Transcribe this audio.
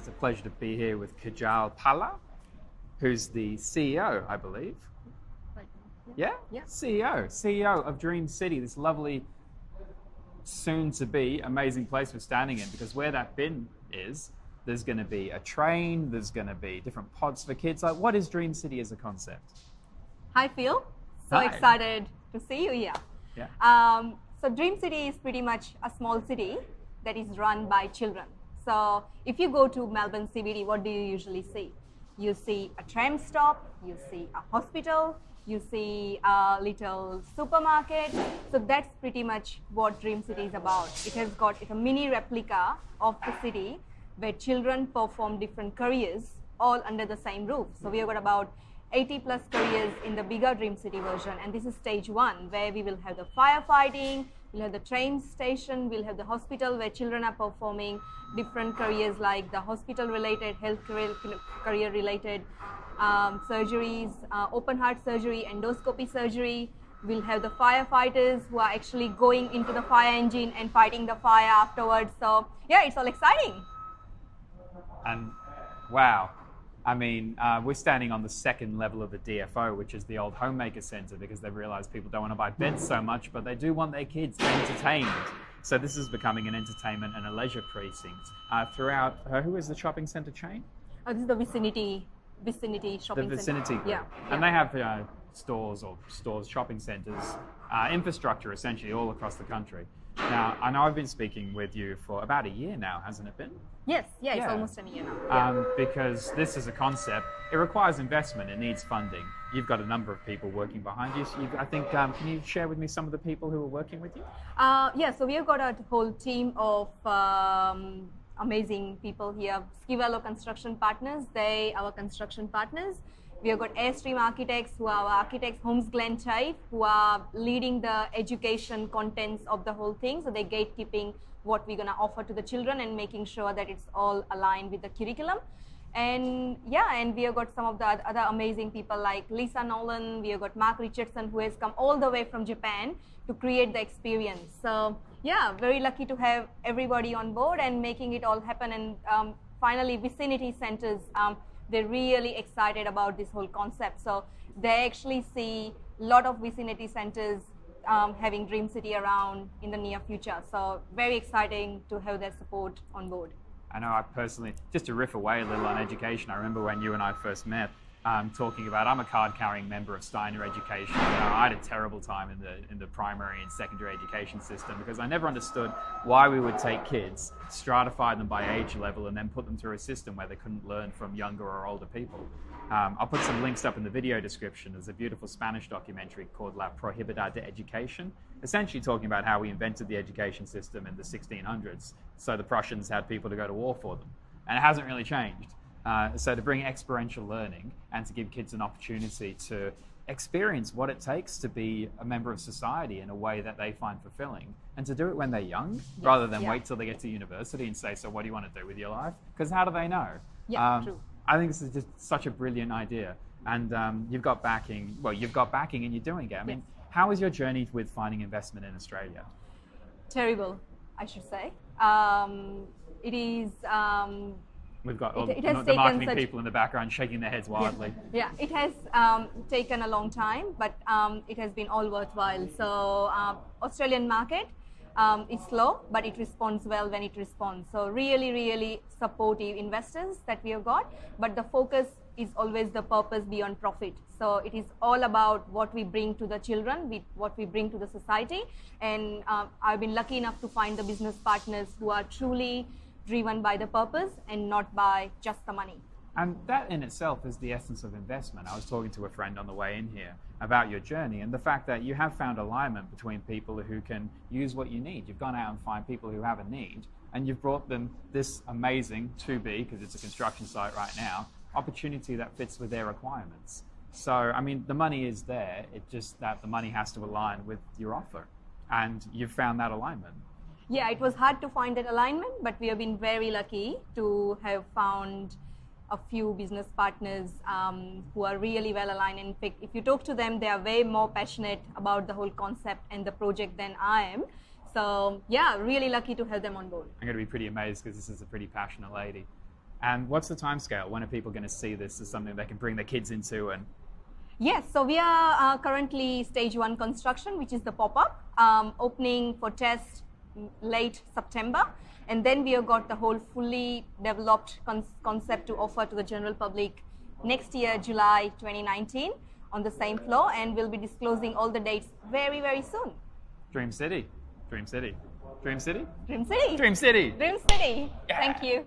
It's a pleasure to be here with Kajal Pala, who's the CEO, I believe. Right. Yeah? Yeah. CEO of Dream City, this lovely, soon-to-be amazing place we're standing in, because where that bin is, there's going to be a train, there's going to be different pods for kids. Like, what is Dream City as a concept? Hi, Phil. So Hi. excited to see you here. Yeah. So Dream City is pretty much a small city that is run by children. So if you go to Melbourne CBD, what do you usually see? You see a tram stop, you see a hospital, you see a little supermarket. So that's pretty much what Dream City is about. It's a mini replica of the city where children perform different careers all under the same roof. So we have got about 80 plus careers in the bigger Dream City version, and this is stage 1, where we will have the firefighting, we'll have the train station, we'll have the hospital where children are performing different careers like the hospital related, health career related surgeries, open heart surgery, endoscopy surgery. We'll have the firefighters who are actually going into the fire engine and fighting the fire afterwards. So yeah, it's all exciting. And wow. I mean, we're standing on the second level of the DFO, which is the old homemaker center, because they've realized people don't want to buy beds so much, but they do want their kids entertained. So this is becoming an entertainment and a leisure precinct throughout, who is the shopping center chain? This is the vicinity shopping The vicinity center. group. Yeah. And they have stores, shopping centers, infrastructure essentially all across the country. Now, I know I've been speaking with you for about a year now, hasn't it been? Yes, yeah, it's almost a year now. Because this is a concept, it requires investment, it needs funding. You've got a number of people working behind you. So I think, can you share with me some of the people who are working with you? Yeah, so we have got a whole team of amazing people here. Skivelo Construction Partners, they are our construction partners. We have got Airstream Architects, who are our architects, Holmes Glen Chive, who are leading the education contents of the whole thing. So they're gatekeeping what we're going to offer to the children and making sure that it's all aligned with the curriculum. And yeah, and we have got some of the other amazing people like Lisa Nolan, we have got Mark Richardson, who has come all the way from Japan to create the experience. So yeah, very lucky to have everybody on board and making it all happen. And finally, vicinity centers, they're really excited about this whole concept. So they actually see a lot of vicinity centers having Dream City around in the near future. So very exciting to have their support on board. I know I personally, just to riff away a little on education, I remember when you and I first met, talking about, I'm a card-carrying member of Steiner Education. I had a terrible time in the primary and secondary education system because I never understood why we would take kids, stratify them by age level, and then put them through a system where they couldn't learn from younger or older people. I'll put some links up in the video description. There's a beautiful Spanish documentary called La Prohibida de Education, essentially talking about how we invented the education system in the 1600s, so the Prussians had people to go to war for them. And it hasn't really changed. So to bring experiential learning and to give kids an opportunity to experience what it takes to be a member of society in a way that they find fulfilling, and to do it when they're young, rather than wait till they get to university and say, so what do you want to do with your life? Because how do they know? Yeah, true. I think this is just such a brilliant idea. And you've got backing, and you're doing it. I mean, how is your journey with finding investment in Australia? Terrible, I should say. It is... We've got the marketing people in the background shaking their heads wildly. Yeah, it has taken a long time, but it has been all worthwhile. So Australian market is slow, but it responds well when it responds. So really, really supportive investors that we have got, but the focus is always the purpose beyond profit. So it is all about what we bring to the children, what we bring to the society. And I've been lucky enough to find the business partners who are truly driven by the purpose and not by just the money. And that in itself is the essence of investment. I was talking to a friend on the way in here about your journey and the fact that you have found alignment between people who can use what you need. You've gone out and find people who have a need, and you've brought them this amazing, to be, because it's a construction site right now, opportunity that fits with their requirements. So, I mean, the money is there, it's just that the money has to align with your offer. And you've found that alignment. Yeah, it was hard to find that alignment, but we have been very lucky to have found a few business partners who are really well aligned. In fact, if you talk to them, they are way more passionate about the whole concept and the project than I am. So yeah, really lucky to have them on board. I'm going to be pretty amazed because this is a pretty passionate lady. And what's the timescale? When are people going to see this as something they can bring their kids into? And Yes, so we are currently stage 1 construction, which is the pop-up, opening for test late September. And then we have got the whole fully developed concept to offer to the general public next year, July 2019, on the same floor. And we'll be disclosing all the dates very, very soon. Dream City. Dream City. Dream City? Dream City. Dream City. Dream City. Yeah. Thank you.